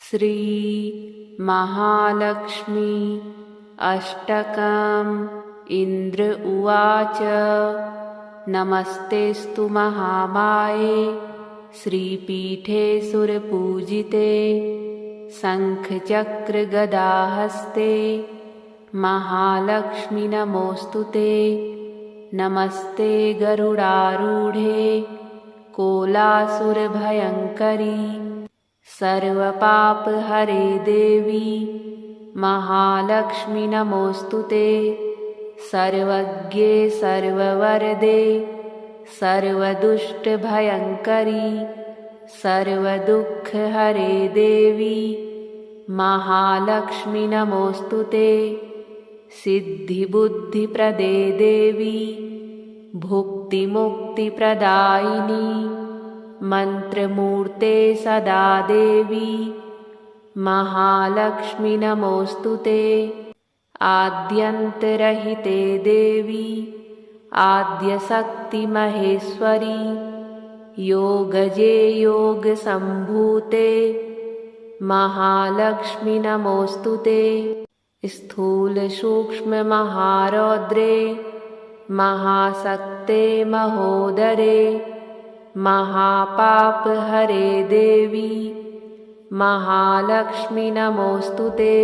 श्री महालक्ष्मी अष्टकम्। इन्द्र उवाच नमस्तेस्तु महामाये श्रीपीठे सुरपूजिते शङ्खचक्रगदाहस्ते महालक्ष्मी नमोऽस्तुते। नमस्ते गरुडारूढे कोलासुरभयङ्करी सर्वपापहरे देवी महालक्ष्मी नमोऽस्तुते। सर्वज्ञे सर्ववरदे सर्वदुष्टभयङ्करी सर्वदुःखहरे देवी महालक्ष्मी नमोऽस्तुते। सिद्धिबुद्धिप्रदे देवी भुक्तिमुक्तिप्रदायिनी मन्त्रमूर्ते सदा देवी महालक्ष्मी नमोऽस्तुते। आद्यन्तरहिते देवी आद्यशक्तिमहेश्वरी योगजे योगसम्भूते महालक्ष्मी नमोऽस्तुते। स्थूलसूक्ष्ममहारौद्रे महाशक्ते महोदरे महापापहरे देवी महालक्ष्मी नमोऽस्तुते।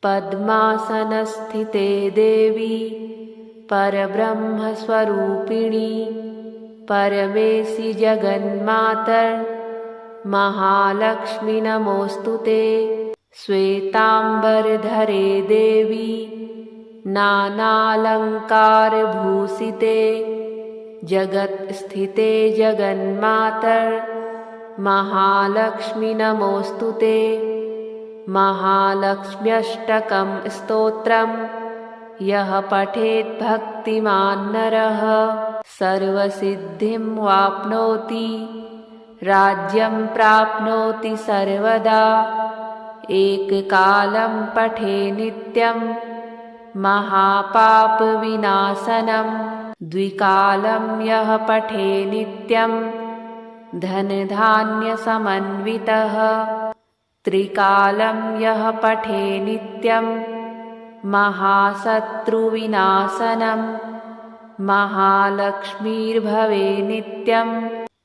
पद्मासनस्थिते देवी परब्रह्मस्वरूपिणी परमेशि जगन्मातर् महालक्ष्मी नमोऽस्तुते। श्वेताम्बरधरे देवी नानालङ्कारभूषिते जगत्स्थिते जगन्मातर् महालक्ष्मी नमोऽस्तुते। महालक्ष्म्यष्टकं स्तोत्रं यः पठेत् भक्तिमान् नरः सर्वसिद्धिं वाप्नोति राज्यं प्राप्नोति सर्वदा। एककालं पठे नित्यं महापापविनाशनं द्विकालं यः पठे नित्यं धनधान्यसमन्वितः त्रिकालं यः पठे नित्यं महाशत्रुविनाशनं महालक्ष्मीर्भवे नित्यं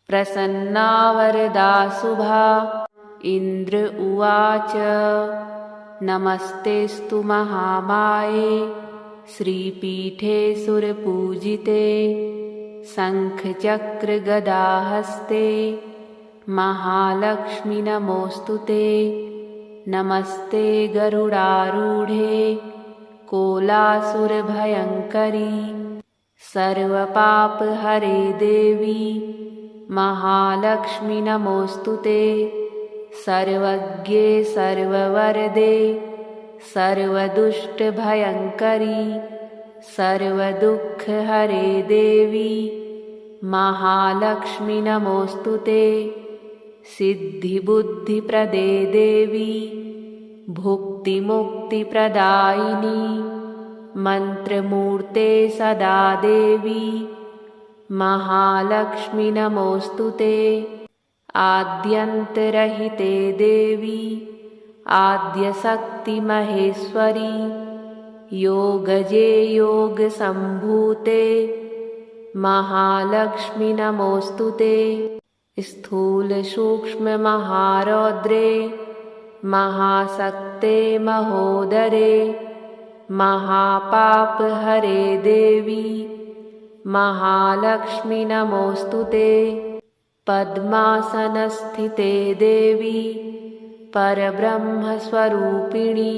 प्रसन्ना वरदा शुभा। इन्द्र उवाच नमस्तेस्तु महामाये श्रीपीठे सुरपूजिते शङ्खचक्रगदाहस्ते महालक्ष्मी नमोऽस्तुते। नमस्ते गरुडारूढे कोलासुरभयङ्करी सर्वपापहरे देवी महालक्ष्मी नमोऽस्तुते। सर्वज्ञे सर्ववरदे सर्वदुष्टभयङ्करी सर्वदुःखहरे देवी महालक्ष्मी नमोऽस्तुते। सिद्धिबुद्धिप्रदे देवी भुक्तिमुक्तिप्रदायिनी मन्त्रमूर्ते सदा देवी महालक्ष्मी नमोऽस्तुते। आद्यन्तरहिते देवी आद्यशक्तिमहेश्वरी योगजे योगसम्भूते महालक्ष्मी नमोऽस्तुते। स्थूलसूक्ष्ममहारौद्रे महाशक्ते महोदरे महापापहरे देवी महालक्ष्मी नमोऽस्तुते। पद्मासनस्थिते देवी परब्रह्मस्वरूपिणी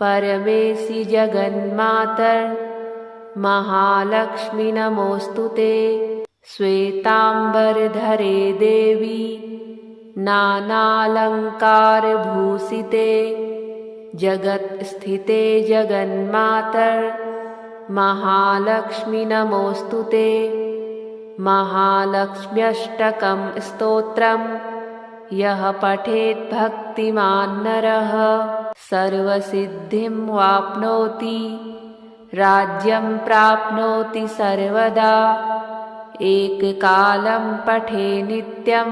परमेशि जगन्मातर् महालक्ष्मी नमोऽस्तुते। श्वेताम्बरधरे देवी नानालङ्कारभूषिते जगत्स्थिते जगन्मातर् महालक्ष्मी नमोऽस्तुते। महालक्ष्म्यष्टकं स्तोत्रं यः पठेत् भक्तिमान् नरः सर्वसिद्धिं वाप्नोति राज्यं प्राप्नोति सर्वदा। एककालं पठे नित्यं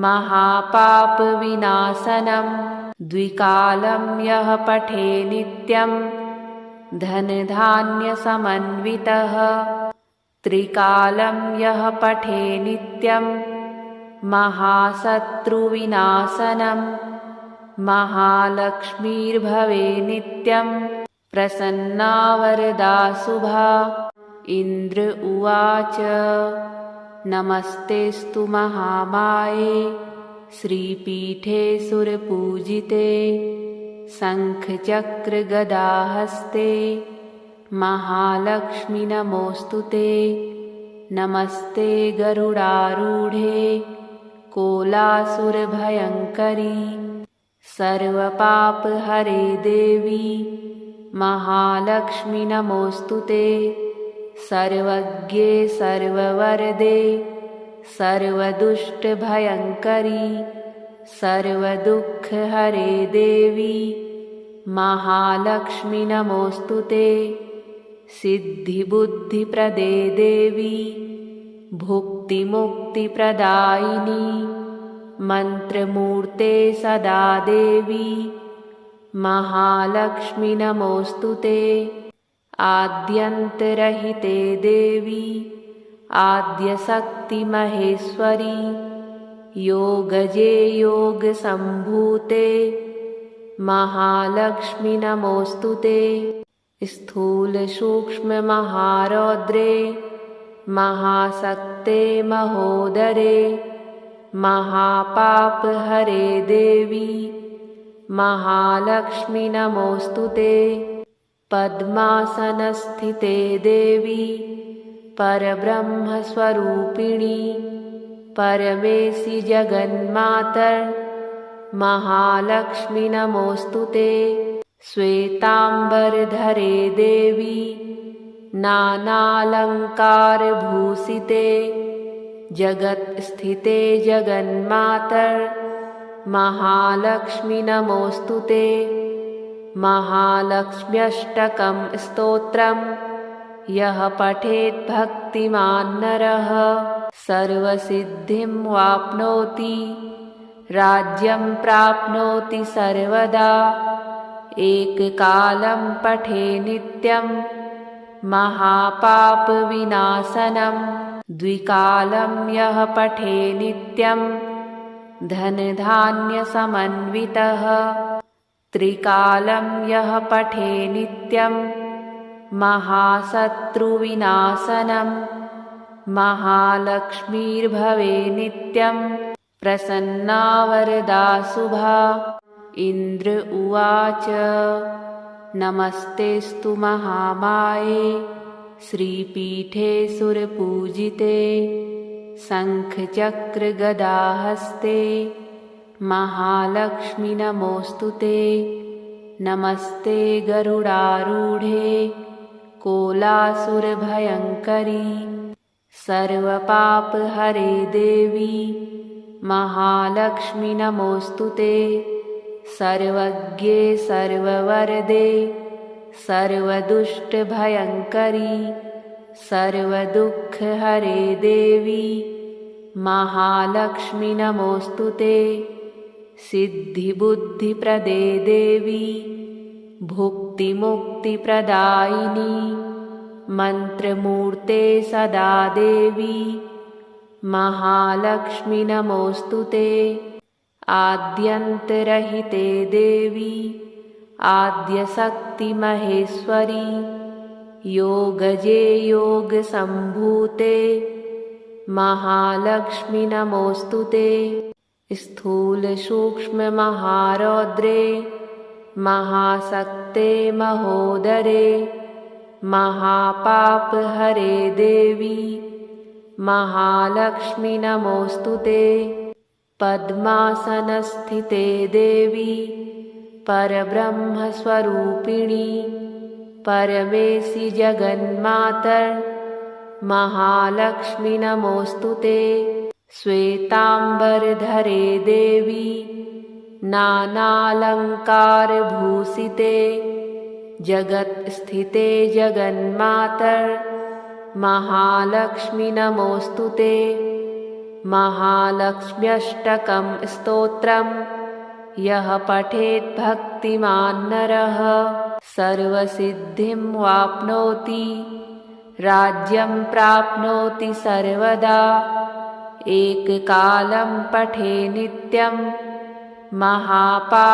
महापापविनाशनं द्विकालं यः पठे नित्यं धनधान्यसमन्वितः त्रिकालं यः पठे नित्यं महाशत्रुविनाशनं महालक्ष्मीर्भवे नित्यं प्रसन्ना वरदा शुभा। इन्द्र उवाच नमस्तेस्तु महामाये श्रीपीठे सुरपूजिते शङ्खचक्रगदाहस्ते महालक्ष्मी नमोऽस्तुते। नमस्ते गरुडारूढे कोलासुरभयङ्करी सर्वपापहरे देवी महालक्ष्मी नमोऽस्तुते। सर्वज्ञे सर्ववरदे सर्वदुष्टभयङ्करी सर्वदुःखहरे देवी महालक्ष्मी नमोऽस्तुते। सिद्धिबुद्धिप्रदे देवी भुक्तिमुक्तिप्रदायिनी मन्त्रमूर्ते सदा देवी महालक्ष्मी नमोऽस्तुते। आद्यन्तरहिते देवी आद्यशक्तिमहेश्वरी योगजे योगसम्भूते महालक्ष्मी नमोऽस्तुते। स्थूलसूक्ष्ममहारौद्रे महाशक्ते महोदरे महापापहरे देवी महालक्ष्मी नमोऽस्तुते। पद्मासनस्थिते देवी परब्रह्मस्वरूपिणी परमेशि जगन्मातर महालक्ष्मी नमोऽस्तुते। श्वेताम्बरधरे देवी नानालङ्कारभूषिते जगत्स्थिते जगन्मातर महालक्ष्मी नमोऽस्तुते। महालक्ष्म्यष्टकं स्तोत्रं यः पठेत् भक्तिमान् नरः सर्वसिद्धिं वाप्नोति राज्यं प्राप्नोति सर्वदा। एककालं पठे नित्यं महापापविनाशनं द्विकालं यः पठे नित्यं धनधान्यसमन्वितः त्रिकालं यः पठे नित्यं महाशत्रुविनाशनं महालक्ष्मीर्भवे नित्यं प्रसन्ना वरदा शुभा। इन्द्र उवाच नमस्तेस्तु महामाये श्रीपीठे सुरपूजिते शङ्खचक्रगदाहस्ते महालक्ष्मी नमोऽस्तुते। नमस्ते गरुडारूढे कोलासुरभयङ्करी सर्वपापहरे देवी महालक्ष्मी नमोऽस्तुते। सर्वज्ञे सर्ववरदे सर्वदुष्टभयङ्करी सर्वदुःखहरे देवी महालक्ष्मी नमोऽस्तुते। सिद्धिबुद्धिप्रदे देवी भुक्तिमुक्तिप्रदायिनी मन्त्रमूर्ते सदा देवी महालक्ष्मी नमोऽस्तुते। आद्यन्तरहिते देवी आद्यशक्तिमहेश्वरी योगजे योगसम्भूते महालक्ष्मी नमोऽस्तुते। स्थूलसूक्ष्ममहारौद्रे महाशक्ते महोदरे महापापहरे देवी महालक्ष्मी नमोऽस्तुते। पद्मासनस्थिते देवी परब्रह्मस्वरूपिणी परमेशि जगन्मातर महालक्ष्मी नमोऽस्तुते। श्वेताम्बरधरे देवी नानालङ्कारभूषिते जगत्स्थिते जगन्मातर महालक्ष्मी नमोऽस्तुते। महालक्ष्म्यष्टकं स्तोत्रम् यः पठेत् भक्तिमान् नरः सर्वसिद्धिं वाप्नोति राज्यं प्राप्नोति सर्वदा। एककालं पठे नित्यं महापापविनाशनं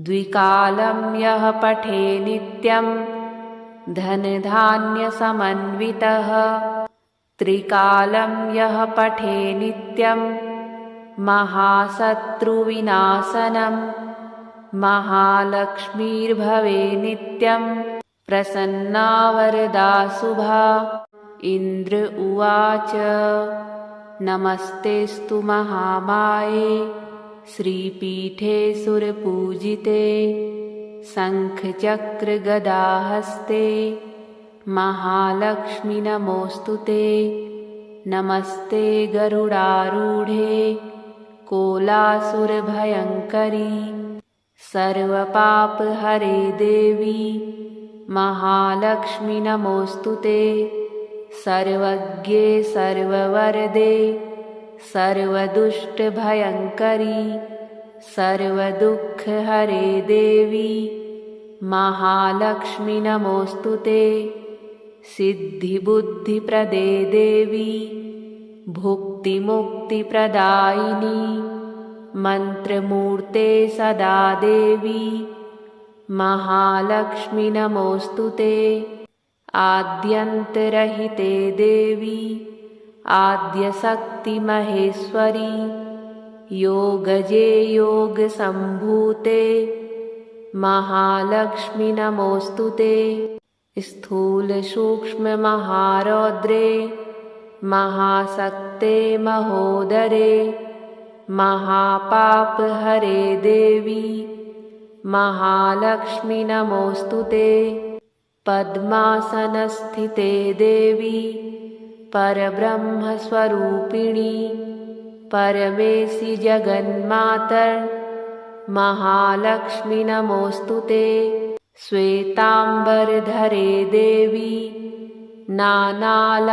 द्विकालं यः पठे नित्यं धनधान्यसमन्वितः त्रिकालं यः पठे नित्यं महाशत्रुविनाशनं महालक्ष्मीर्भवे नित्यं प्रसन्ना वरदा शुभा। इन्द्र उवाच नमस्तेस्तु महामाये श्रीपीठे सुरपूजिते शङ्खचक्रगदाहस्ते महालक्ष्मि नमोऽस्तु ते। नमस्ते गरुडारूढे कोलासुरभयङ्करी सर्वपापहरे देवी महालक्ष्मि नमोऽस्तु ते। सर्वज्ञे सर्ववरदे सर्वदुष्टभयङ्करी सर्वदुःखहरे देवी महालक्ष्मि नमोऽस्तु ते। सिद्धिबुद्धिप्रदे देवी भुक्तिमुक्तिप्रदायिनी मन्त्रमूर्ते सदा देवी महालक्ष्मि नमोऽस्तु ते। आद्यन्तरहिते देवी आद्यशक्तिमहेश्वरी योगजे योगसम्भूते महालक्ष्मि नमोऽस्तु ते। स्थूलसूक्ष्ममहारौद्रे महाशक्ते महोदरे महापापहरे देवी महालक्ष्मि नमोऽस्तु ते। पद्मासनस्थिते देवी परब्रह्मस्वरूपिणी परमेशि जगन्मातर् महालक्ष्मि नमोऽस्तु ते। श्वेताम्बरधरे देवी नानालङ्कारभूषिते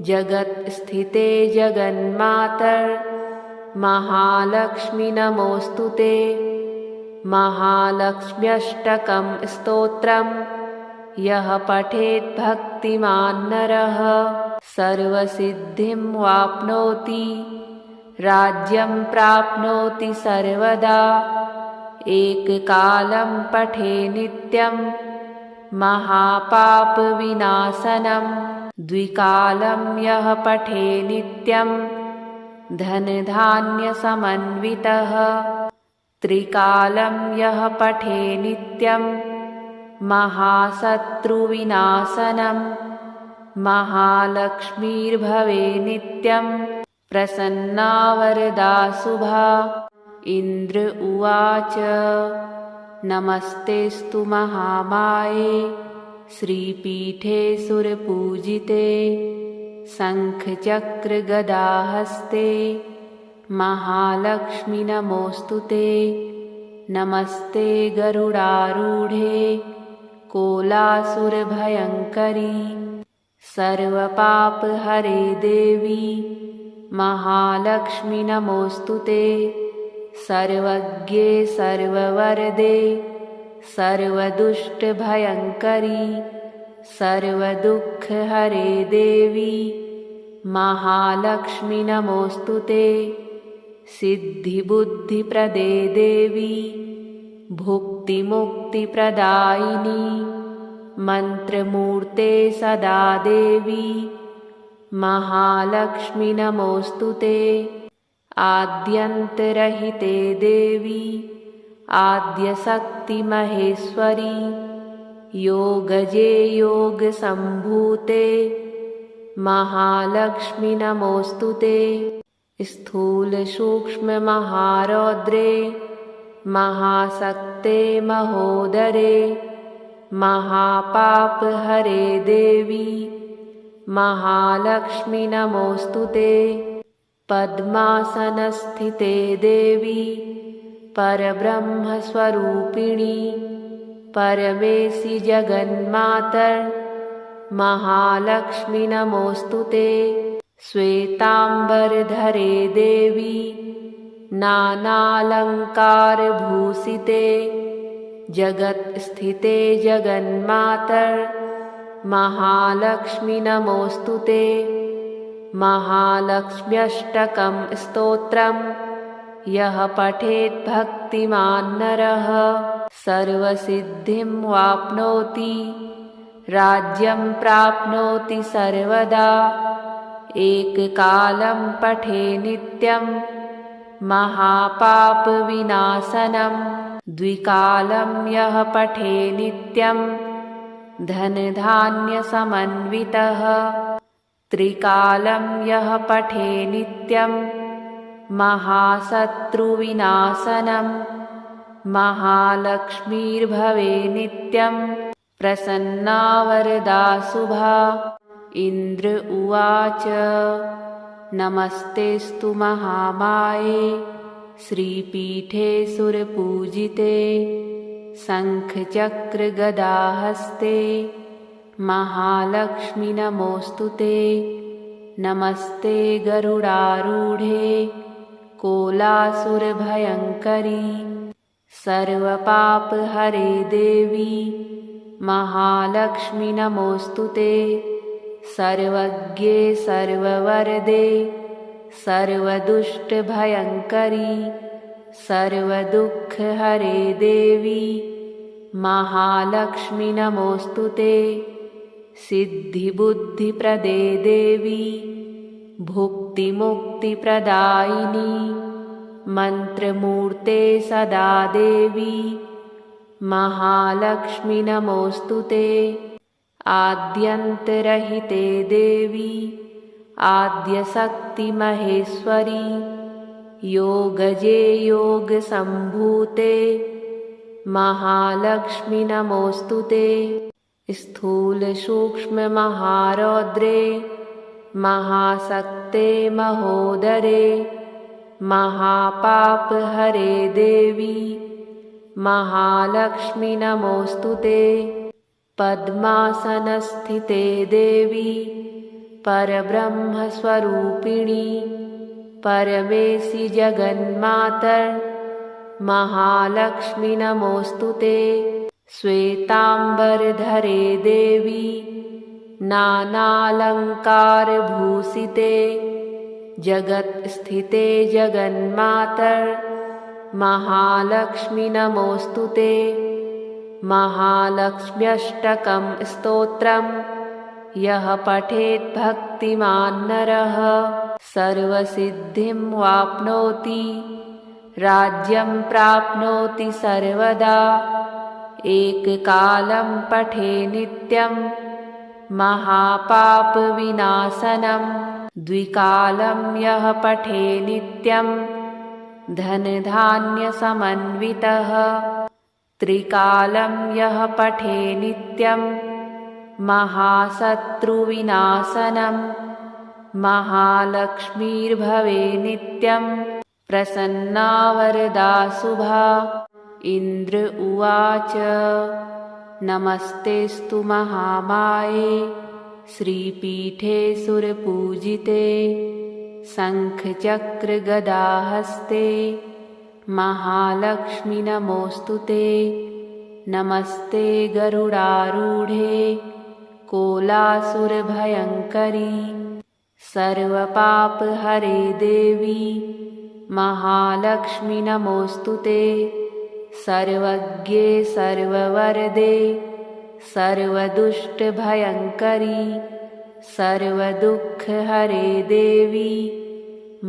जगत्स्थिते जगन्मातर् महालक्ष्मि नमोऽस्तु ते। महालक्ष्म्यष्टकं स्तोत्रम् यः पठेत् भक्तिमान् नरः सर्वसिद्धिं वाप्नोति राज्यं प्राप्नोति सर्वदा। एककालं पठे नित्यं महापापविनाशनं द्विकालं यः पठे नित्यं धनधान्यसमन्वितः त्रिकालं यः पठे नित्यं महाशत्रुविनाशनं महालक्ष्मीर्भवे नित्यं प्रसन्ना वरदा शुभा। इन्द्र उवाच नमस्तेस्तु महामाये श्रीपीठे सुरपूजिते शङ्खचक्रगदाहस्ते महालक्ष्मि नमोऽस्तु ते। नमस्ते गरुडारूढे कोलासुरभयङ्करी सर्वपापहरे देवी महालक्ष्मि नमोऽस्तु ते। सर्वज्ञे सर्ववरदे सर्वदुष्टभयङ्करी सर्वदुःखहरे देवी महालक्ष्मि नमोऽस्तु ते। सिद्धिबुद्धिप्रदे देवी भुक्तिमुक्तिप्रदायिनी मन्त्रमूर्ते सदा देवी महालक्ष्मि नमोऽस्तु ते। आद्यन्तरहिते देवी आद्यशक्तिमहेश्वरी योगजे योगसम्भूते महालक्ष्मि नमोऽस्तु ते। स्थूलसूक्ष्ममहारौद्रे महाशक्ते महोदरे महापापहरे देवी महालक्ष्मि नमोऽस्तु ते। पद्मासनस्थिते देवी परब्रह्मस्वरूपिणी परमेशि जगन्मातर् महालक्ष्मी नमोऽस्तुते। श्वेताम्बरधरे देवी नानालङ्कारभूषिते जगत्स्थिते जगन्मातर महालक्ष्मी नमोऽस्तुते। महालक्ष्म्यष्टकं स्तोत्रम् यः पठेत् भक्तिमान् नरः सर्वसिद्धिं वाप्नोति राज्यं प्राप्नोति सर्वदा। एककालं पठे नित्यं महापापविनाशनं द्विकालं यः पठे नित्यं धनधान्यसमन्वितः त्रिकालं यः पठे नित्यं महाशत्रुविनाशनं महालक्ष्मीर्भवे नित्यं प्रसन्ना वरदा शुभा। इन्द्र उवाच नमस्तेऽस्तु महामाये श्रीपीठे सुरपूजिते शङ्खचक्रगदाहस्ते महालक्ष्मी नमोऽस्तुते। नमस्ते गरुडारूढे कोलासुरभयङ्करी सर्वपापहरे देवी महालक्ष्मी नमोऽस्तुते। सर्वज्ञे सर्ववरदे सर्वदुष्टभयङ्करी सर्वदुःखहरे देवी महालक्ष्मी नमोऽस्तुते। सिद्धिबुद्धिप्रदे देवी भुक्तिमुक्तिप्रदायिनी मन्त्रमूर्ते सदा देवी महालक्ष्मी नमोऽस्तुते। आद्यन्तरहिते देवी आद्यशक्तिमहेश्वरी योगजे योगसम्भूते महालक्ष्मी नमोऽस्तुते। स्थूलसूक्ष्ममहारौद्रे महाशक्ते महोदरे महापापहरे देवी महालक्ष्मी नमोऽस्तुते। पद्मासनस्थिते देवी परब्रह्मस्वरूपिणी परमेशि जगन्मातर महालक्ष्मी नमोऽस्तुते। श्वेताम्बरधरे देवी नानालङ्कारभूषिते जगत्स्थिते जगन्मातर महालक्ष्मी नमोऽस्तुते। महालक्ष्म्यष्टकं स्तोत्रम् यः पठेत् भक्तिमान् नरः सर्वसिद्धिं वाप्नोति राज्यं प्राप्नोति सर्वदा। एककालं पठे नित्यं महापापविनाशनं द्विकालं यः पठे नित्यं धनधान्यसमन्वितः त्रिकालं यः पठे नित्यं महाशत्रुविनाशनं महालक्ष्मीर्भवे नित्यं प्रसन्ना वरदा शुभा। इन्द्र उवाच नमस्तेऽस्तु महामाये श्रीपीठे सुरपूजिते शङ्खचक्रगदाहस्ते महालक्ष्मी नमोऽस्तुते। नमस्ते गरुडारूढे कोलासुरभयङ्करी सर्वपापहरे देवी महालक्ष्मी नमोऽस्तुते। सर्वज्ञे सर्ववरदे सर्वदुष्टभयङ्करी सर्वदुःखहरे देवी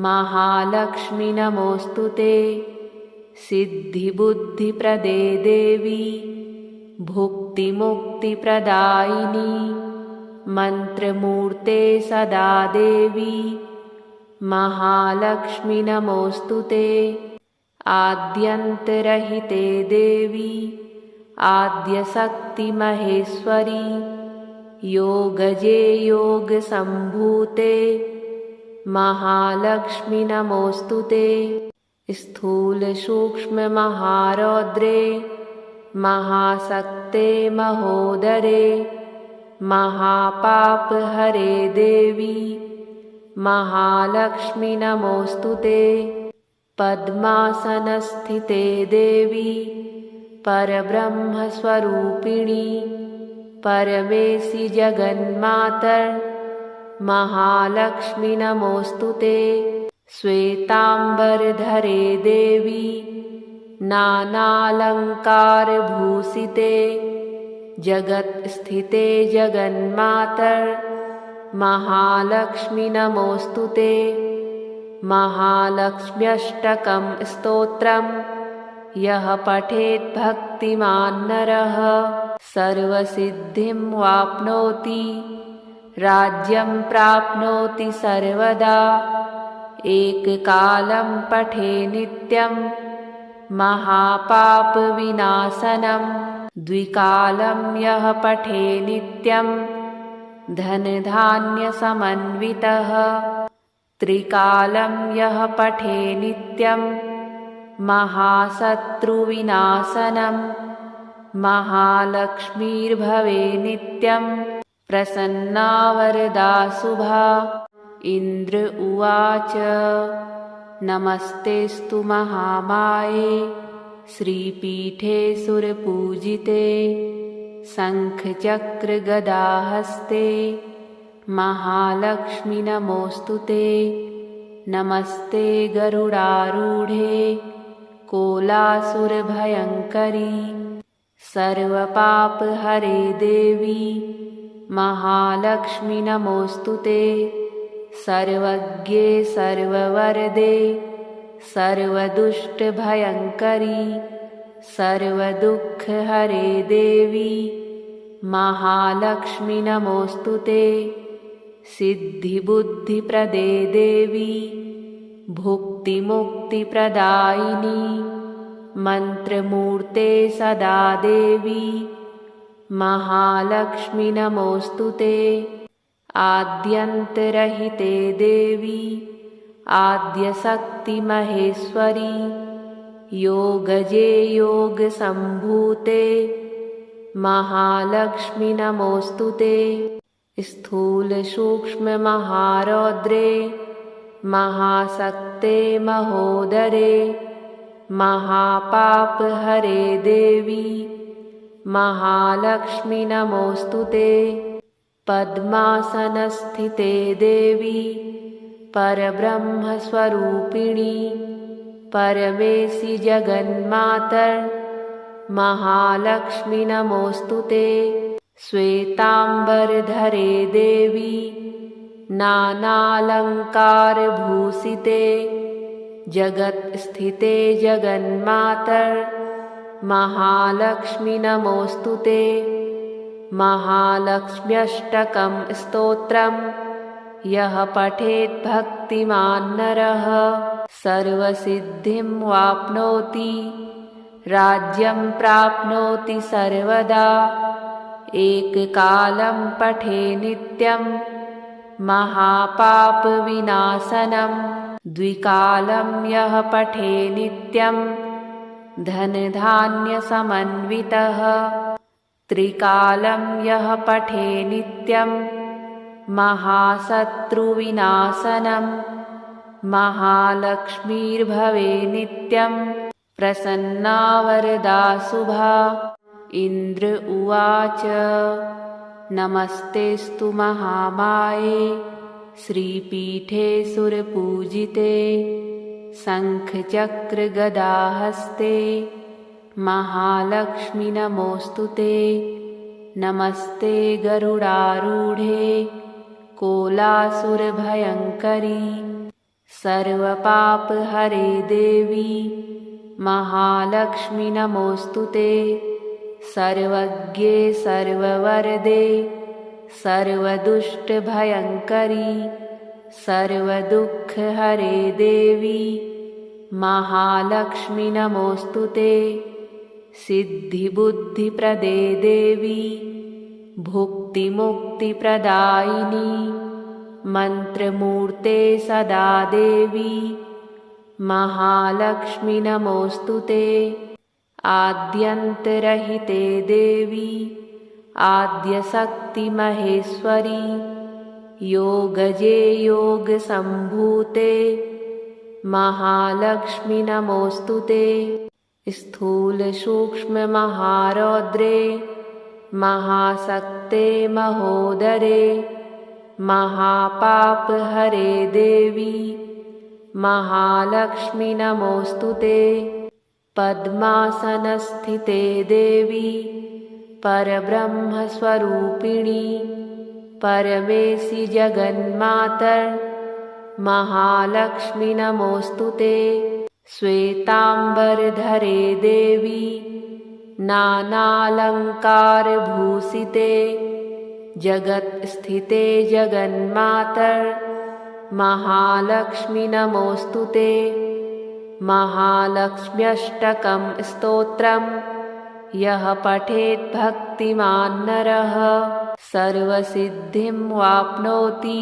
महालक्ष्मी नमोऽस्तुते। सिद्धिबुद्धिप्रदे देवी भुक्तिमुक्तिप्रदायिनी मन्त्रमूर्ते सदा देवी महालक्ष्मी नमोऽस्तुते। आद्यन्तरहिते देवी आद्यशक्तिमहेश्वरी योगजे योगसम्भूते महालक्ष्मी नमोऽस्तुते। स्थूलसूक्ष्ममहारौद्रे महाशक्ते महोदरे महापापहरे देवी महालक्ष्मी नमोऽस्तुते। पद्मासनस्थिते देवी परब्रह्मस्वरूपिणी परमेशि जगन्मातर् महालक्ष्मी नमोऽस्तुते। श्वेताम्बरधरे देवी नानालङ्कारभूषिते जगत्स्थिते जगन्मातर् महालक्ष्मी नमोऽस्तुते। महालक्ष्म्यष्टकं स्तोत्रम् यः पठेत् भक्तिमान् नरः सर्वसिद्धिं वाप्नोति राज्यं प्राप्नोति सर्वदा। एककालं पठे नित्यं महापापविनाशनं द्विकालं यः पठे नित्यं धनधान्यसमन्वितः त्रिकालं यः पठे नित्यं महाशत्रुविनाशनं महालक्ष्मीर्भवे नित्यं प्रसन्ना वरदा शुभा। इन्द्र उवाच नमस्तेऽस्तु महामाये श्रीपीठे सुरपूजिते शङ्खचक्रगदाहस्ते महालक्ष्मी नमोऽस्तुते। नमस्ते गरुडारूढे कोलासुरभयङ्करी सर्वपापहरे देवी महालक्ष्मी नमोऽस्तुते। सर्वज्ञे सर्ववरदे सर्वदुष्टभयङ्करी सर्वदुःखहरे देवी महालक्ष्मी नमोऽस्तुते। सिद्धिबुद्धिप्रदे देवी भुक्तिमुक्तिप्रदायिनी मन्त्रमूर्ते सदा देवी महालक्ष्मी नमोऽस्तुते। आद्यन्तरहिते देवी आद्यशक्तिमहेश्वरी योगजे योगसम्भूते महालक्ष्मी नमोऽस्तुते। स्थूलसूक्ष्ममहारौद्रे महाशक्ते महोदरे महापापहरे देवी महालक्ष्मी नमोऽस्तुते। पद्मासनस्थिते देवी परब्रह्मस्वरूपिणी परमेशि जगन्मातर् महालक्ष्मी नमोऽस्तुते। श्वेताम्बरधरे देवी नानालङ्कारभूषिते जगत्स्थिते जगन्मातर् महालक्ष्मी नमोऽस्तुते। महालक्ष्म्यष्टकं स्तोत्रम् यः पठेत् भक्तिमान् नरः सर्वसिद्धिं वाप्नोति राज्यं प्राप्नोति सर्वदा। एककालं पठे नित्यं महापापविनाशनं द्विकालं यः पठे नित्यं धनधान्यसमन्वितः त्रिकालं यः पठे नित्यं महाशत्रुविनाशनं महालक्ष्मीर्भवे नित्यं प्रसन्ना वरदा शुभा। इन्द्र उवाच नमस्तेऽस्तु महामाये श्रीपीठे सुरपूजिते शङ्खचक्रगदाहस्ते महालक्ष्मी नमोऽस्तुते। नमस्ते गरुडारूढे कोलासुरभयङ्करी सर्वपापहरे देवी महालक्ष्मी नमोऽस्तुते। सर्वज्ञे सर्ववरदे सर्वदुष्टभयङ्करी सर्वदुःखहरे देवी महालक्ष्मी नमोऽस्तुते। सिद्धिबुद्धिप्रदे देवी भुक्तिमुक्तिप्रदायिनी मन्त्रमूर्ते सदा देवी महालक्ष्मी नमोऽस्तुते। आद्यन्तरहिते देवी आद्यशक्तिमहेश्वरी योगजे योगसम्भूते महालक्ष्मी नमोऽस्तुते। स्थूलसूक्ष्ममहारौद्रे महाशक्ते महोदरे महापापहरे देवी महालक्ष्मी नमोऽस्तुते। पद्मासनस्थिते देवी परब्रह्मस्वरूपिणी परमेशि जगन्मातर महालक्ष्मी नमोऽस्तुते। श्वेताम्बरधरे देवी नानालङ्कारभूषिते जगत्स्थिते जगन्मातर महालक्ष्मी नमोऽस्तुते। महालक्ष्म्यष्टकं स्तोत्रं यः पठेत् भक्तिमान् नरः सर्वसिद्धिं वाप्नोति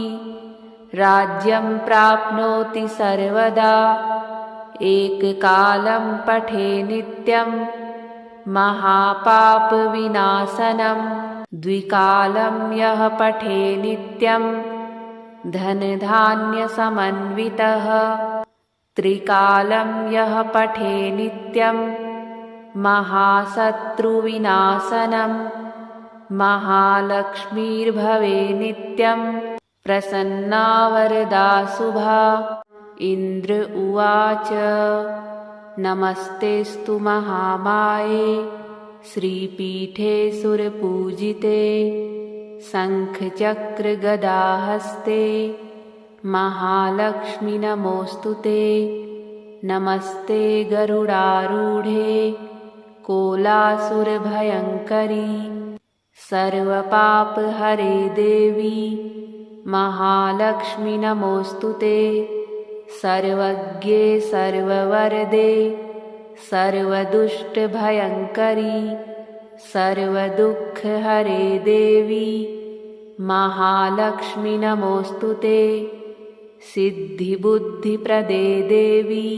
राज्यं प्राप्नोति सर्वदा। एककालं पठे नित्यं महापापविनाशनं द्विकालं यः पठे नित्यं धनधान्यसमन्वितः त्रिकालं यः पठे नित्यं महाशत्रुविनाशनं महालक्ष्मीर्भवे नित्यं प्रसन्ना वरदा शुभा। इन्द्र उवाच नमस्तेऽस्तु महामाये श्रीपीठे सुरपूजिते शङ्खचक्रगदाहस्ते महालक्ष्मी नमोऽस्तुते। नमस्ते गरुडारूढे कोलासुरभयङ्करी सर्वपापहरे देवी महालक्ष्मी नमोऽस्तुते। सर्वज्ञे सर्ववरदे सर्वदुष्टभयङ्करी सर्वदुःखहरे देवी महालक्ष्मी नमोऽस्तुते। सिद्धिबुद्धिप्रदे देवी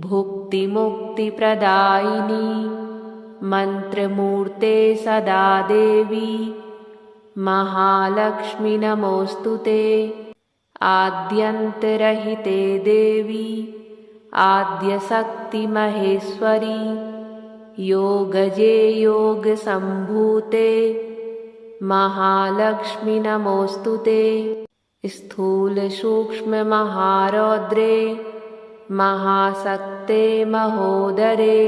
भुक्तिमुक्तिप्रदायिनी मन्त्रमूर्ते सदा देवी महालक्ष्मी नमोऽस्तुते। आद्यन्तरहिते देवी आद्यशक्तिमहेश्वरी योगजे योगसम्भूते महालक्ष्मी नमोऽस्तुते। स्थूलसूक्ष्ममहारौद्रे महाशक्ते महोदरे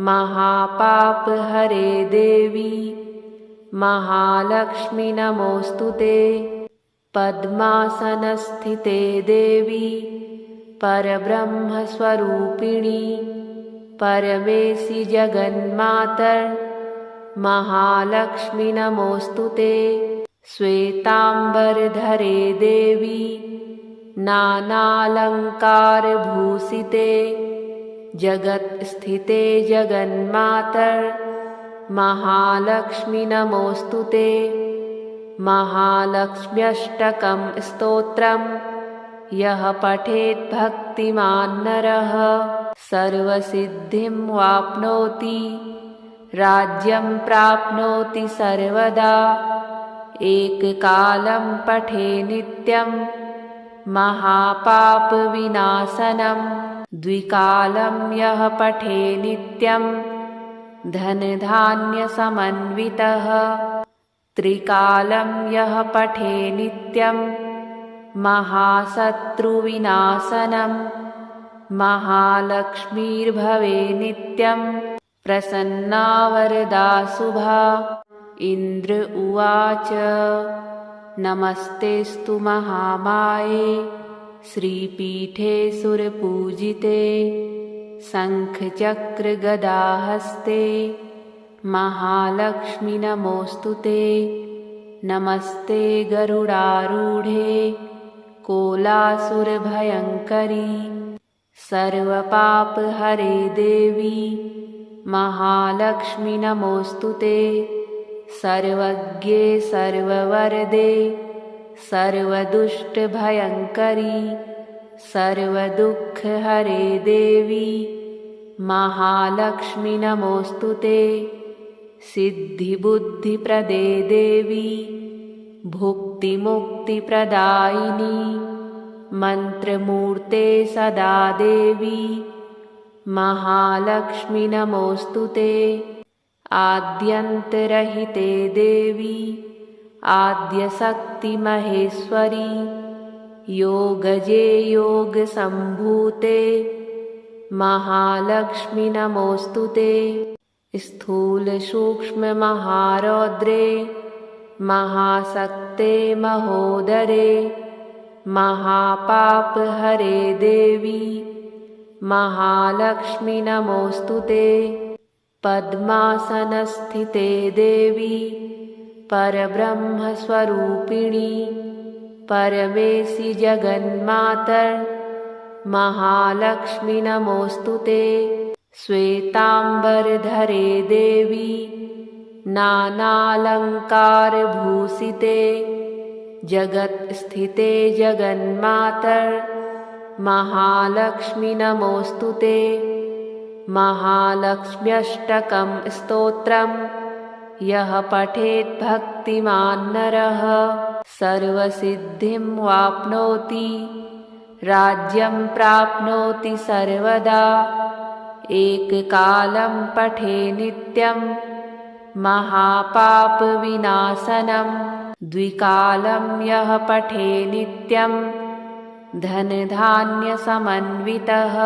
महापापहरे देवी महालक्ष्मी नमोऽस्तुते। पद्मासनस्थिते देवी परब्रह्मस्वरूपिणी परमेशि जगन्मातर महालक्ष्मी नमोऽस्तुते। श्वेताम्बरधरे देवी नानालङ्कारभूषिते जगत्स्थिते जगन्मातर महालक्ष्मी नमोऽस्तुते। महालक्ष्म्यष्टकं स्तोत्रं यः पठेत् भक्तिमान् नरः सर्वसिद्धिं वाप्नोति राज्यं प्राप्नोति सर्वदा। एककालं पठे नित्यं महापापविनाशनं द्विकालं यः पठे नित्यं धनधान्यसमन्वितः त्रिकालं यः पठे नित्यं महाशत्रुविनाशनं महालक्ष्मीर्भवे नित्यं प्रसन्ना वरदा शुभा। इन्द्र उवाच नमस्तेऽस्तु महामाये श्रीपीठे सुरपूजिते शङ्खचक्रगदाहस्ते महालक्ष्मी नमोऽस्तुते। नमस्ते गरुडारूढे कोलासुरभयङ्करी सर्वपापहरे देवी महालक्ष्मी नमोऽस्तुते। सर्वज्ञे सर्ववरदे सर्वदुष्टभयङ्करी सर्वदुःखहरे देवी महालक्ष्मी नमोऽस्तुते। सिद्धिबुद्धिप्रदे देवी भुक्तिमुक्तिप्रदायिनी मन्त्रमूर्ते सदा देवी महालक्ष्मी नमोऽस्तुते। आद्यन्तरहिते देवी आद्यशक्तिमहेश्वरी योगजे योगसम्भूते महालक्ष्मी नमोऽस्तुते। स्थूलसूक्ष्ममहारौद्रे महाशक्ते महोदरे महापापहरे देवी महालक्ष्मी नमोऽस्तुते। पद्मासनस्थिते देवी परब्रह्मस्वरूपिणी परमेशि जगन्मातर महालक्ष्मी नमोऽस्तुते। श्वेताम्बरधरे देवी नानालङ्कारभूषिते जगत्स्थिते जगन्मातर महालक्ष्मी नमोऽस्तुते। महालक्ष्म्यष्टकं स्तोत्रं यः पठेत् भक्तिमान् नरः सर्वसिद्धिं वाप्नोति राज्यं प्राप्नोति सर्वदा। एककालं पठे नित्यं महापापविनाशनं द्विकालं यः पठे नित्यं धनधान्यसमन्वितः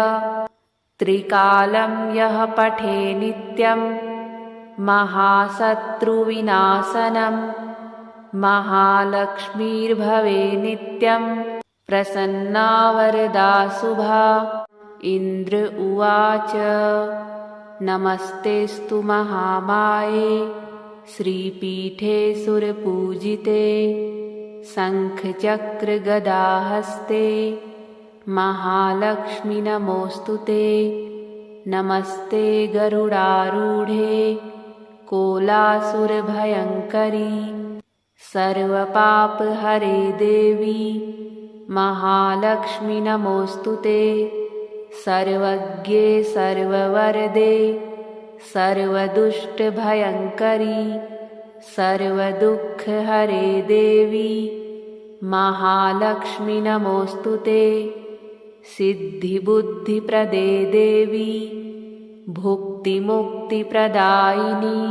त्रिकालं यः पठे नित्यं महाशत्रुविनाशनं महालक्ष्मीर्भवे नित्यं प्रसन्ना वरदा शुभा। इन्द्र उवाच नमस्तेऽस्तु महामाये श्रीपीठे सुरपूजिते शङ्खचक्रगदाहस्ते महालक्ष्मी नमोऽस्तुते। नमस्ते गरुडारूढे कोलासुरभयङ्करी सर्वपापहरे देवी महालक्ष्मी नमोऽस्तुते। सर्वज्ञे सर्ववरदे सर्वदुष्टभयङ्करी सर्वदुःखहरे देवी महालक्ष्मी नमोऽस्तुते। सिद्धिबुद्धिप्रदे देवी भुक्तिमुक्तिप्रदायिनी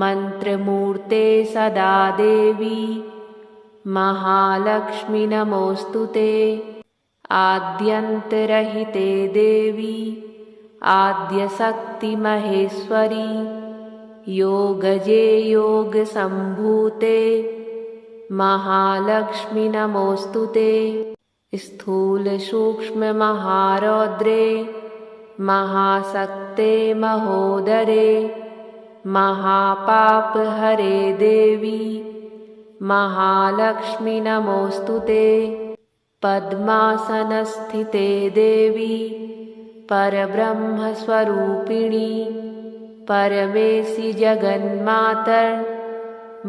मन्त्रमूर्ते सदा देवी महालक्ष्मी नमोऽस्तुते। आद्यन्तरहिते देवी आद्यशक्तिमहेश्वरी योगजे योगसम्भूते महालक्ष्मी नमोऽस्तुते। स्थूलसूक्ष्ममहारौद्रे महाशक्ते महोदरे महापापहरे देवी महालक्ष्मी नमोऽस्तुते। पद्मासनस्थिते देवी परब्रह्मस्वरूपिणी परमेशि जगन्मातर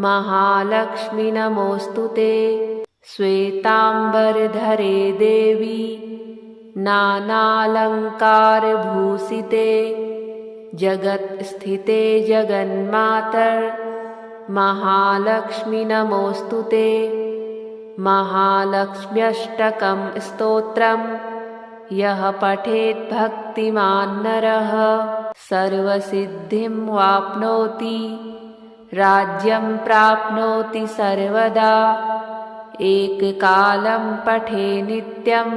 महालक्ष्मी नमोऽस्तुते। श्वेताम्बरधरे देवी नानालङ्कारभूषिते जगत्स्थिते जगन्मातर महालक्ष्मी नमोऽस्तुते। महालक्ष्म्यष्टकं स्तोत्रं यः पठेत् भक्तिमान् नरः सर्वसिद्धिं वाप्नोति राज्यं प्राप्नोति सर्वदा। एककालं पठे नित्यं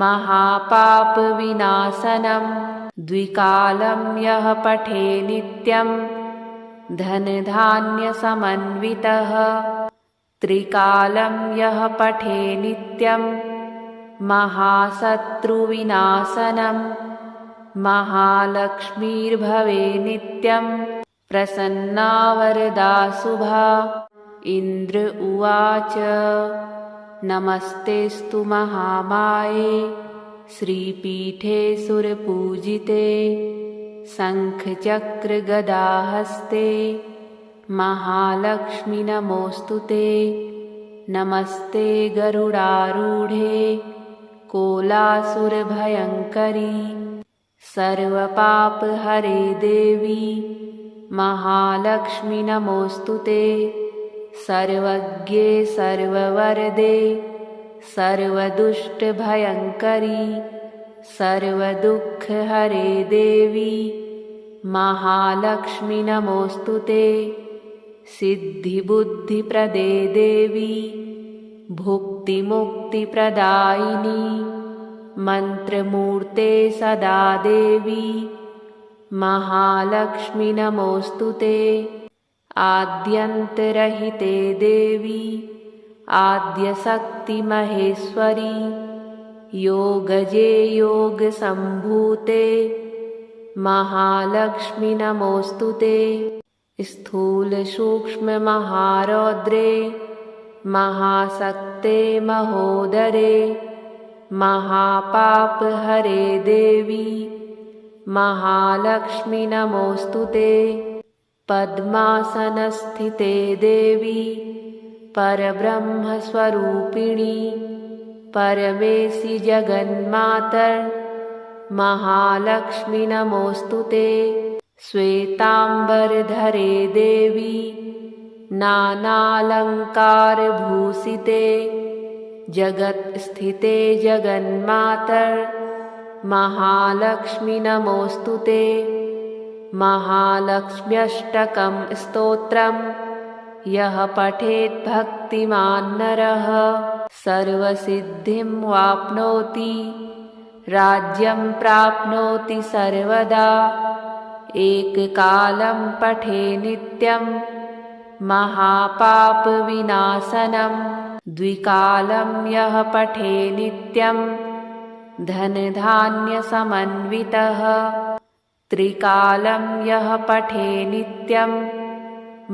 महापापविनाशनं द्विकालं यः पठे नित्यं धनधान्यसमन्वितः त्रिकालं यः पठे नित्यं महाशत्रुविनाशनं महालक्ष्मीर्भवे नित्यं प्रसन्ना वरदा शुभा। इन्द्र उवाच नमस्तेऽस्तु महामाये श्रीपीठे सुरपूजिते शङ्खचक्रगदाहस्ते महालक्ष्मी नमोऽस्तुते। नमस्ते गरुडारूढे कोलासुरभयङ्करी सर्वपापहरे देवी महालक्ष्मी नमोऽस्तुते। सर्वज्ञे सर्ववरदे सर्वदुष्टभयङ्करी सर्वदुःखहरे देवी महालक्ष्मी नमोऽस्तुते। सिद्धिबुद्धिप्रदे देवी भुक्तिमुक्तिप्रदायिनी मन्त्रमूर्ते सदा देवी महालक्ष्मी नमोऽस्तुते। आद्यन्तरहिते देवी आद्यशक्तिमहेश्वरी योगजे योगसम्भूते महालक्ष्मी नमोऽस्तुते। स्थूलसूक्ष्ममहारौद्रे महाशक्ते महोदरे महापापहरे देवी महालक्ष्मी नमोऽस्तुते। पद्मासनस्थिते देवी परब्रह्मस्वरूपिणी परमेशि जगन्मातर महालक्ष्मी नमोऽस्तुते। श्वेताम्बरधरे देवी नानालङ्कारभूषिते जगत्स्थिते जगन्मातर महालक्ष्मी नमोऽस्तुते। महालक्ष्म्यष्टकं स्तोत्रम् यः पठेत् भक्तिमान् नरः सर्वसिद्धिं वाप्नोति राज्यं प्राप्नोति सर्वदा। एककालं पठे नित्यं महापापविनाशनं द्विकालं यः पठे नित्यं धनधान्यसमन्वितः त्रिकालं यः पठे नित्यं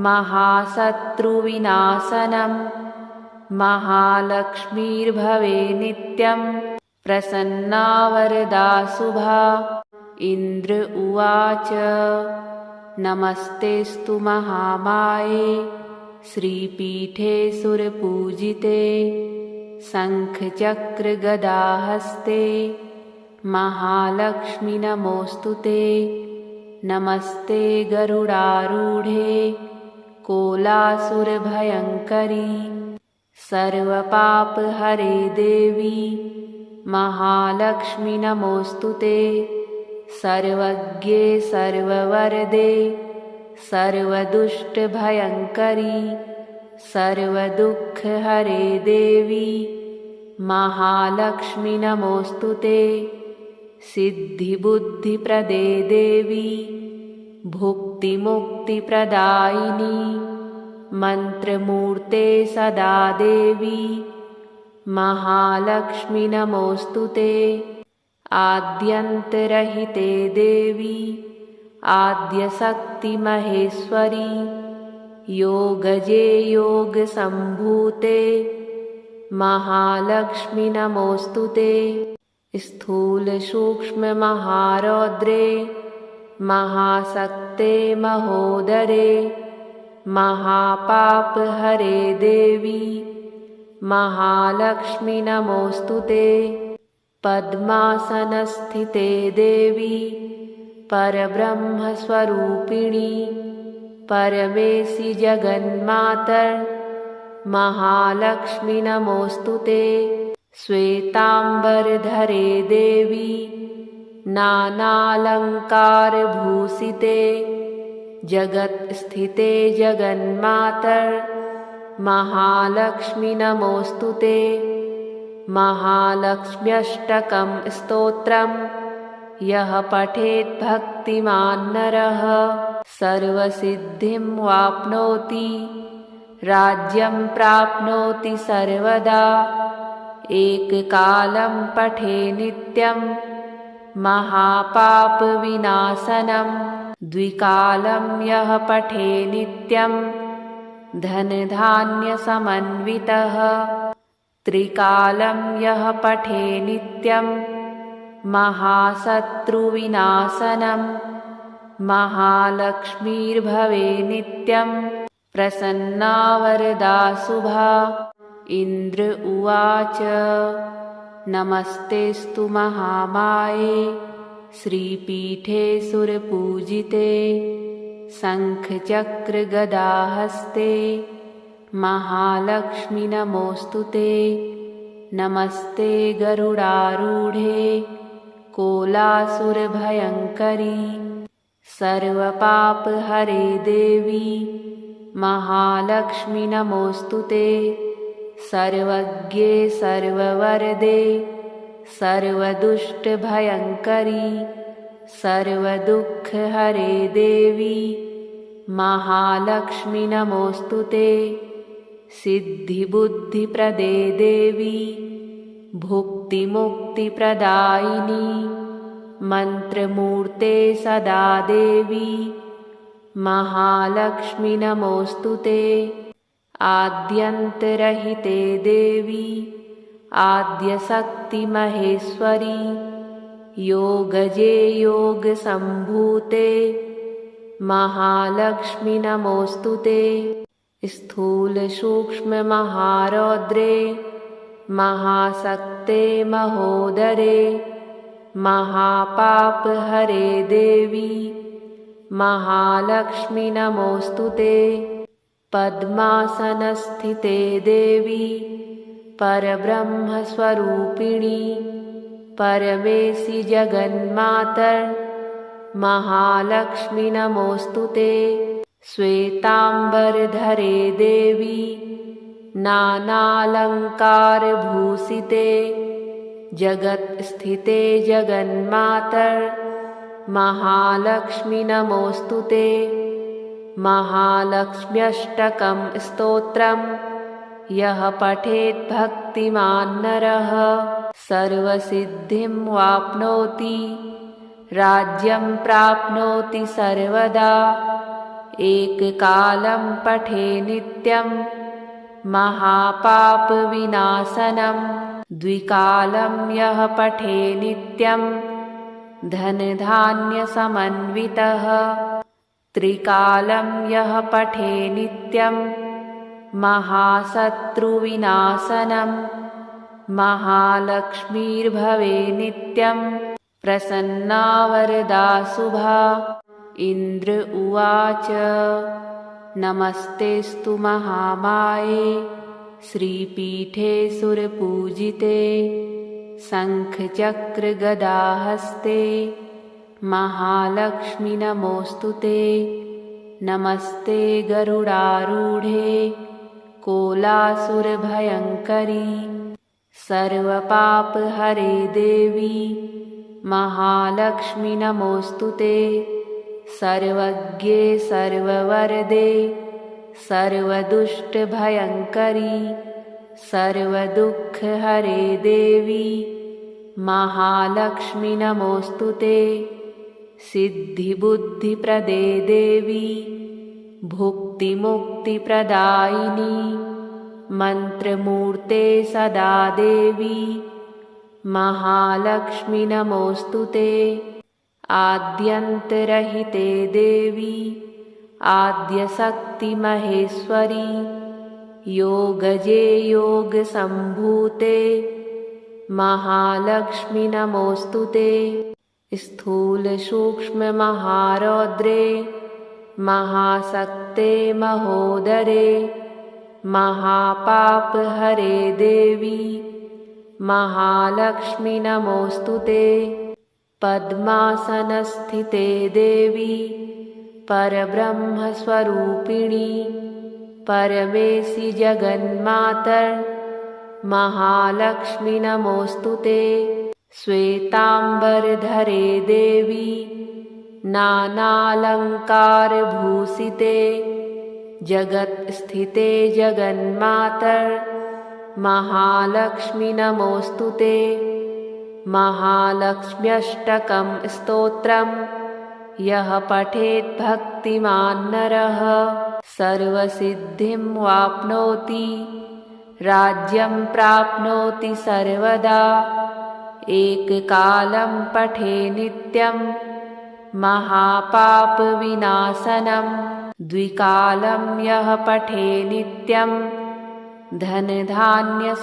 महाशत्रुविनाशनं महालक्ष्मीर्भवे नित्यं प्रसन्ना वरदा शुभा। इन्द्र उवाच नमस्तेऽस्तु महामाये श्रीपीठे सुरपूजिते शङ्खचक्रगदाहस्ते महालक्ष्मी नमोऽस्तुते। नमस्ते गरुडारूढे कोलासुरभयङ्करी सर्वपापहरे देवी महालक्ष्मी नमोऽस्तुते। सर्वज्ञे सर्ववरदे सर्वदुष्टभयङ्करी सर्वदुःखहरे देवी महालक्ष्मी नमोऽस्तुते। सिद्धिबुद्धिप्रदे देवी भुक्तिमुक्तिप्रदायिनी मन्त्रमूर्ते सदा देवी महालक्ष्मी नमोऽस्तुते। आद्यन्तरहिते देवी आद्यशक्तिमहेश्वरी योगजे योगसम्भूते महालक्ष्मी नमोऽस्तुते। स्थूलसूक्ष्ममहारौद्रे महाशक्ते महोदरे महापापहरे देवी महालक्ष्मी नमोऽस्तुते। पद्मासनस्थिते देवी परब्रह्मस्वरूपिणी परमेशि जगन्मातर महालक्ष्मी नमोऽस्तुते। श्वेताम्बरधरे देवी नानालङ्कारभूषिते जगत्स्थिते जगन्मातर महालक्ष्मी नमोऽस्तुते। महालक्ष्म्यष्टकं स्तोत्रम् यः पठेत् भक्तिमान् नरः सर्वसिद्धिं वाप्नोति राज्यं प्राप्नोति सर्वदा। एककालं पठे नित्यं महापापविनाशनं द्विकालं यः पठे नित्यं धनधान्यसमन्वितः त्रिकालं यः पठे नित्यं महाशत्रुविनाशनं महालक्ष्मीर्भवे नित्यं प्रसन्ना वरदा शुभा। इन्द्र उवाच नमस्तेऽस्तु महामाये श्रीपीठे सुरपूजिते शङ्खचक्रगदाहस्ते महालक्ष्मी नमोऽस्तु ते। नमस्ते गरुडारूढे कोलासुरभयङ्करी सर्वपापहरे देवी महालक्ष्मी नमोऽस्तु ते। सर्वज्ञे सर्ववरदे सर्वदुष्टभयङ्करी सर्वदुःखहरे देवी महालक्ष्मी नमोऽस्तु ते। सिद्धिबुद्धिप्रदे देवी भुक्तिमुक्तिप्रदायिनी मन्त्रमूर्ते सदा देवी महालक्ष्मी नमोऽस्तु ते। आद्यन्तरहिते देवी आद्यशक्तिमहेश्वरी योगजे योगसम्भूते महालक्ष्मी नमोऽस्तु ते। स्थूलसूक्ष्ममहारौद्रे महाशक्ते महोदरे महापापहरे देवी महालक्ष्मी नमोऽस्तु ते। पद्मासनस्थिते देवी परब्रह्मस्वरूपिणी परमेशि जगन्मातर् महालक्ष्मी नमोऽस्तु ते। श्वेताम्बरधरे देवी नानालङ्कारभूषिते जगत्स्थिते जगन्मातर् महालक्ष्मी नमोऽस्तु ते। महालक्ष्म्यष्टकं स्तोत्रम् यः पठेत् भक्तिमान् नरः सर्वसिद्धिं वाप्नोति राज्यं प्राप्नोति सर्वदा। एककालं पठे नित्यं महापापविनाशनं द्विकालं यः पठे नित्यं धनधान्यसमन्वितः त्रिकालं यः पठे नित्यं महाशत्रुविनाशनं महालक्ष्मीर्भवे नित्यं प्रसन्ना वरदा शुभा। इन्द्र उवाच नमस्तेऽस्तु महामाये श्रीपीठे सुरपूजिते शङ्खचक्रगदाहस्ते महालक्ष्मी नमोऽस्तु ते। नमस्ते गरुडारूढे कोलासुरभयङ्करी सर्वपापहरे देवी महालक्ष्मी नमोऽस्तु ते। सर्वज्ञे सर्ववरदे सर्वदुष्टभयङ्करी सर्वदुःखहरे देवी महालक्ष्मी नमोऽस्तु ते। सिद्धिबुद्धिप्रदे देवी भुक्तिमुक्तिप्रदायिनी मन्त्रमूर्ते सदा देवी महालक्ष्मी नमोऽस्तु ते। आद्यन्तरहिते देवी आद्यशक्तिमहेश्वरी योगजे योगसम्भूते महालक्ष्मी नमोऽस्तु ते। स्थूलसूक्ष्ममहारौद्रे महाशक्ते महोदरे महापापहरे देवी महालक्ष्मी नमोऽस्तु ते। पद्मासनस्थिते देवी परब्रह्मस्वरूपिणी परमेशि जगन्मातर् महालक्ष्मी नमोऽस्तु ते। श्वेताम्बरधरे देवी नानालङ्कारभूषिते जगत्स्थिते जगन्मातर् महालक्ष्मी नमोऽस्तु ते। महालक्ष्म्यष्टकं स्तोत्रम् यः पठेत् भक्तिमान् नरः सर्वसिद्धिं वाप्नोति राज्यं प्राप्नोति सर्वदा। एककालं पठे नित्यं महापापविनाशनं द्विकालं यः पठे नित्यं धनधान्यसमन्वितः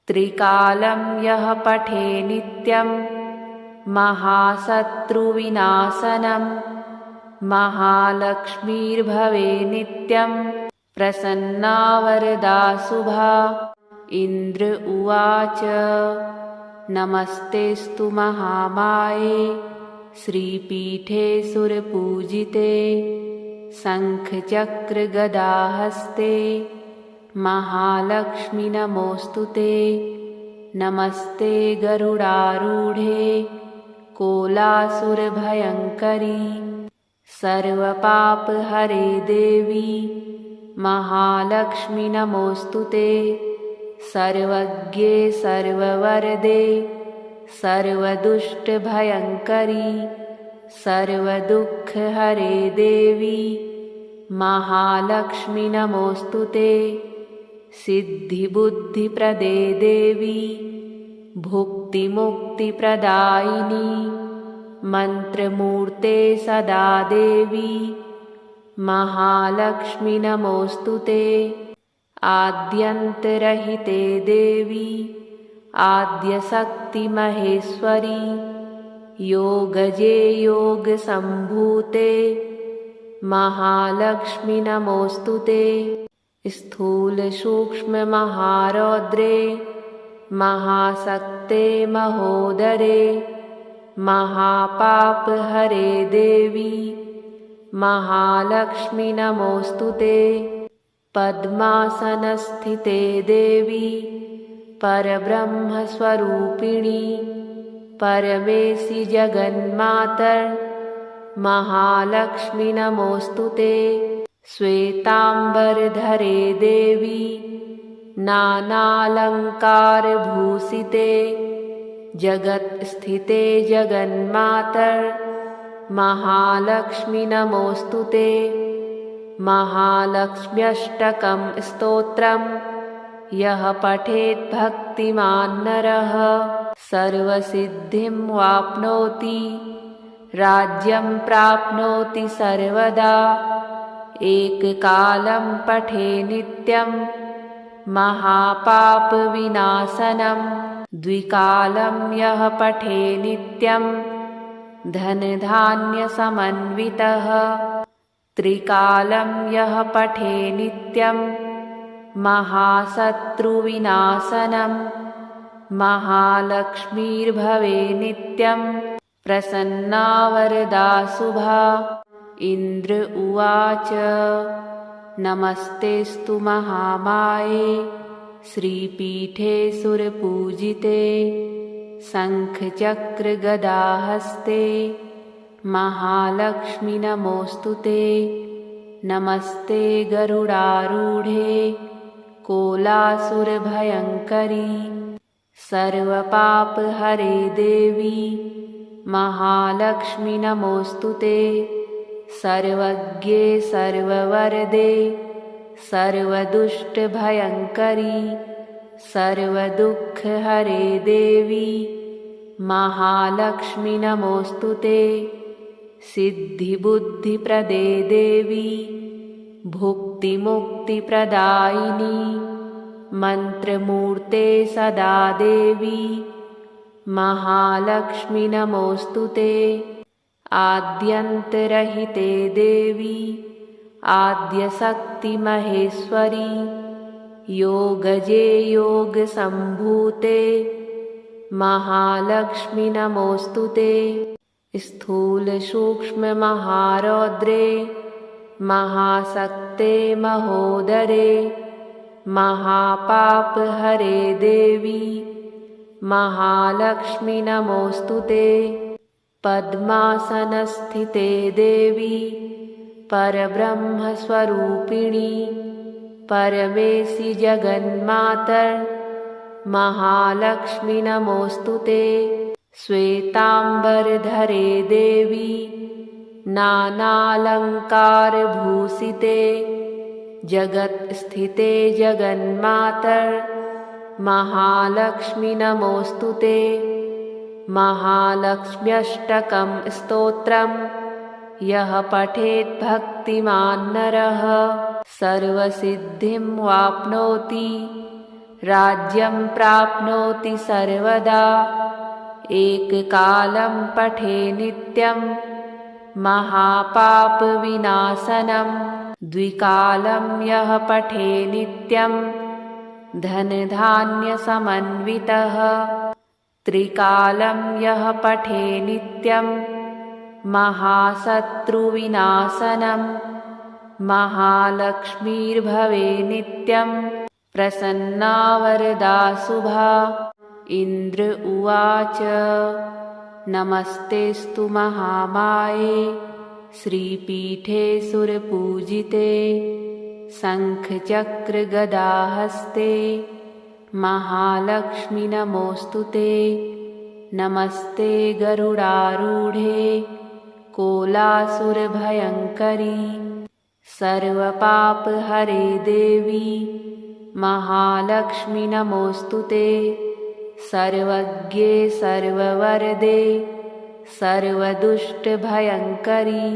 त्रिकालं यः पठे नित्यं महाशत्रुविनाशनं महालक्ष्मीर्भवे नित्यं प्रसन्ना वरदा शुभा। इन्द्र उवाच नमस्तेऽस्तु महामाये श्रीपीठे सुरपूजिते शङ्खचक्रगदाहस्ते महालक्ष्मि नमोऽस्तु ते। नमस्ते गरुडारूढे कोलासुरभयङ्करी सर्वपापहरे देवी महालक्ष्मि नमोऽस्तु ते। सर्वज्ञे सर्ववरदे सर्वदुष्टभयङ्करी सर्वदुःखहरे देवी महालक्ष्मि नमोऽस्तु ते। सिद्धिबुद्धिप्रदे देवी भुक्तिमुक्तिप्रदायिनी मन्त्रमूर्ते सदा देवी महालक्ष्मि नमोऽस्तु ते। आद्यन्तरहिते देवी आद्यशक्तिमहेश्वरी योगजे योगसम्भूते महालक्ष्मि नमोऽस्तु ते। स्थूलसूक्ष्ममहारौद्रे महाशक्ते महोदरे महापापहरे देवी महालक्ष्मि नमोऽस्तु ते। पद्मासनस्थिते देवी परब्रह्मस्वरूपिणी परमेशि जगन्मातर् महालक्ष्मि नमोऽस्तु ते। श्वेताम्बरधरे देवी नानालङ्कारभूषिते जगत्स्थिते जगन्मातर् महालक्ष्मि नमोऽस्तु ते। महालक्ष्म्यष्टकं स्तोत्रम् यः पठेत् भक्तिमान् नरः सर्वसिद्धिं वाप्नोति राज्यं प्राप्नोति सर्वदा। एककालं पठे नित्यं महापापविनाशनं द्विकालं यः पठे नित्यं धनधान्यसमन्वितः त्रिकालं यः पठे नित्यं महाशत्रुविनाशनं महालक्ष्मीर्भवे नित्यं प्रसन्ना वरदा शुभा। इन्द्र उवाच नमस्तेऽस्तु महामाये श्रीपीठे सुरपूजिते शङ्खचक्रगदाहस्ते महालक्ष्मि नमोऽस्तु ते। नमस्ते गरुडारूढे कोलासुरभयङ्करी सर्वपापहरे देवी महालक्ष्मि नमोऽस्तु ते। सर्वज्ञे सर्ववरदे सर्वदुष्टभयङ्करी सर्वदुःखहरे देवी महालक्ष्मि नमोऽस्तु ते। सिद्धिबुद्धिप्रदे देवी भुक्तिमुक्तिप्रदायिनी मन्त्रमूर्ते सदा देवी महालक्ष्मि नमोऽस्तु ते। आद्यन्तरहिते देवी आद्यशक्तिमहेश्वरी योगजे योगसम्भूते महालक्ष्मि नमोऽस्तु ते। स्थूलसूक्ष्ममहारौद्रे महाशक्ते महोदरे महापापहरे देवी महालक्ष्मि नमोऽस्तु ते। पद्मासनस्थिते देवी परब्रह्मस्वरूपिणी परमेशि जगन्मातर् महालक्ष्मि नमोऽस्तु ते। श्वेताम्बरधरे देवी नानालङ्कारभूषिते जगत्स्थिते जगन्मातर् महालक्ष्मि नमोऽस्तु ते। महालक्ष्म्यष्टकं स्तोत्रम् यः पठेत् भक्तिमान् नरः सर्वसिद्धिं वाप्नोति राज्यं प्राप्नोति सर्वदा। एककालं पठे नित्यं महापापविनाशनं द्विकालं यः पठे नित्यं धनधान्यसमन्वितः त्रिकालं यः पठे नित्यं महाशत्रुविनाशनं महालक्ष्मीर्भवे नित्यं प्रसन्ना वरदा शुभा। इन्द्र उवाच नमस्तेस्तु महामाये श्रीपीठे सुरपूजिते शङ्खचक्रगदाहस्ते महालक्ष्मि नमोऽस्तुते। नमस्ते गरुडारूढे कोलासुरभयङ्करी सर्वपापहरे देवी महालक्ष्मि नमोऽस्तुते। सर्वज्ञे सर्ववरदे सर्वदुष्टभयङ्करी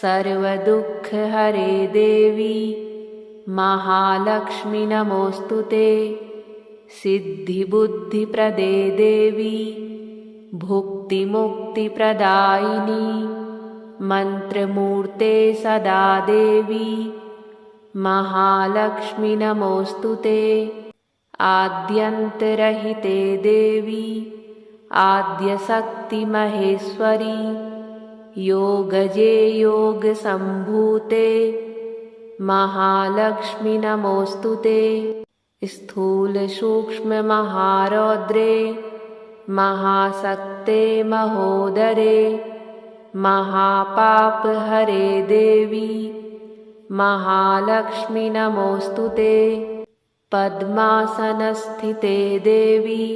सर्वदुःखहरे देवी महालक्ष्मि नमोऽस्तुते। सिद्धिबुद्धिप्रदे देवी भुक्तिमुक्तिप्रदायिनी मन्त्रमूर्ते सदा देवी महालक्ष्मि नमोऽस्तुते। आद्यन्तरहिते देवी आद्यशक्तिमहेश्वरी योगजे योगसम्भूते महालक्ष्मि नमोऽस्तुते। स्थूलसूक्ष्ममहारौद्रे महाशक्ते महोदरे महापापहरे देवी महालक्ष्मि नमोऽस्तुते। पद्मासनस्थिते देवी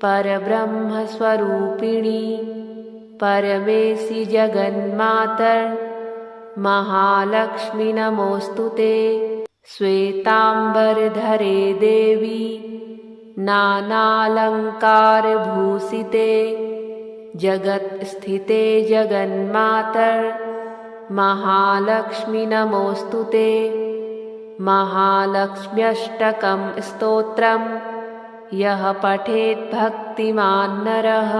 परब्रह्मस्वरूपिणी परमेशि जगन्मातर् महालक्ष्मि नमोऽस्तुते। श्वेताम्बरधरे देवी नानालङ्कारभूषिते जगत्स्थिते जगन्मातर् महालक्ष्मि नमोऽस्तुते। महालक्ष्म्यष्टकं स्तोत्रं यः पठेत् भक्तिमान् नरः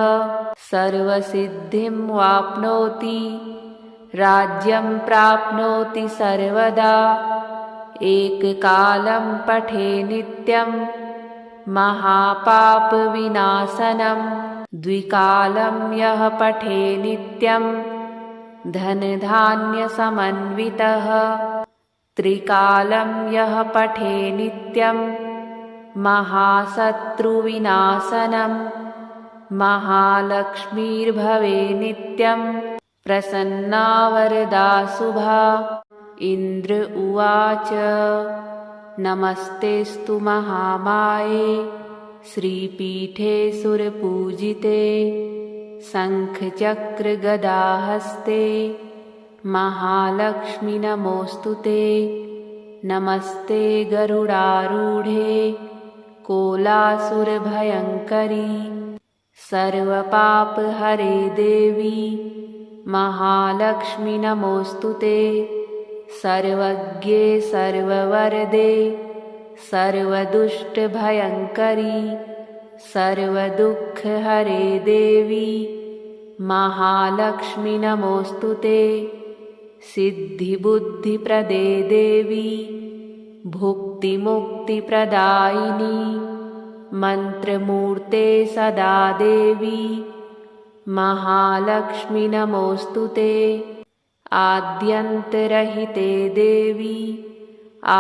सर्वसिद्धिं वाप्नोति राज्यं प्राप्नोति सर्वदा। एककालं पठे नित्यं महापापविनाशनं द्विकालं यः पठे नित्यं धनधान्यसमन्वितः त्रिकालं यः पठे नित्यं महाशत्रुविनाशनं महालक्ष्मीर्भवे नित्यं प्रसन्ना वरदा शुभा। इन्द्र उवाच नमस्तेस्तु महामाये श्रीपीठे सुरपूजिते शङ्खचक्रगदाहस्ते महालक्ष्मि नमोऽस्तुते। नमस्ते गरुडारूढे कोलासुरभयङ्करी सर्वपापहरे देवी महालक्ष्मि नमोऽस्तुते। सर्वज्ञे सर्ववरदे सर्वदुष्टभयङ्करी सर्वदुःखहरे देवी महालक्ष्मि नमोऽस्तुते। सिद्धिबुद्धिप्रदे देवी भुक्तिमुक्तिप्रदायिनी मन्त्रमूर्ते सदा देवी महालक्ष्मि नमोऽस्तुते। आद्यन्तरहिते देवी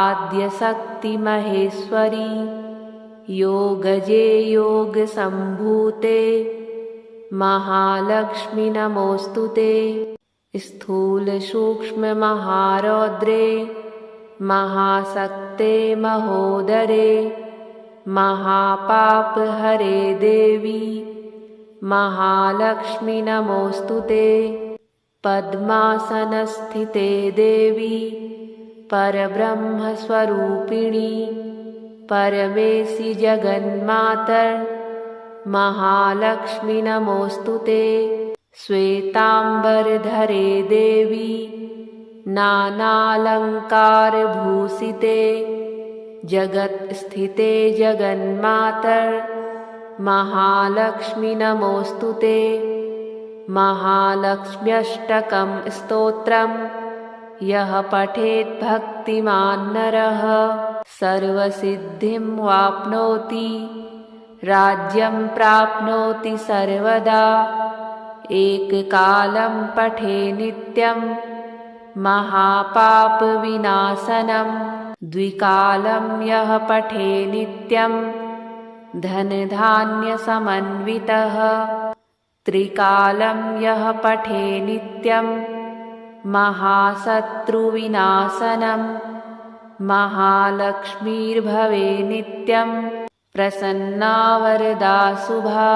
आद्यशक्तिमहेश्वरी योगजे योगसम्भूते महालक्ष्मि नमोऽस्तुते। स्थूलसूक्ष्ममहारौद्रे महाशक्ते महोदरे महापापहरे देवी महालक्ष्मि नमोऽस्तुते। पद्मासनस्थिते देवी परब्रह्मस्वरूपिणी परमेशि जगन्मातर् महालक्ष्मि नमोऽस्तुते। श्वेताम्बरधरे देवी नानालङ्कारभूषिते जगत्स्थिते जगन्मातर् महालक्ष्मि नमोऽस्तुते। महालक्ष्म्यष्टकं स्तोत्रम् यः पठेत् भक्तिमान् नरः सर्वसिद्धिं वाप्नोति राज्यं प्राप्नोति सर्वदा। एककालं पठे नित्यं महापापविनाशनं द्विकालं यः पठे नित्यं धनधान्यसमन्वितः त्रिकालं यः पठे नित्यं महाशत्रुविनाशनं महालक्ष्मीर्भवे नित्यं प्रसन्ना वरदा शुभा।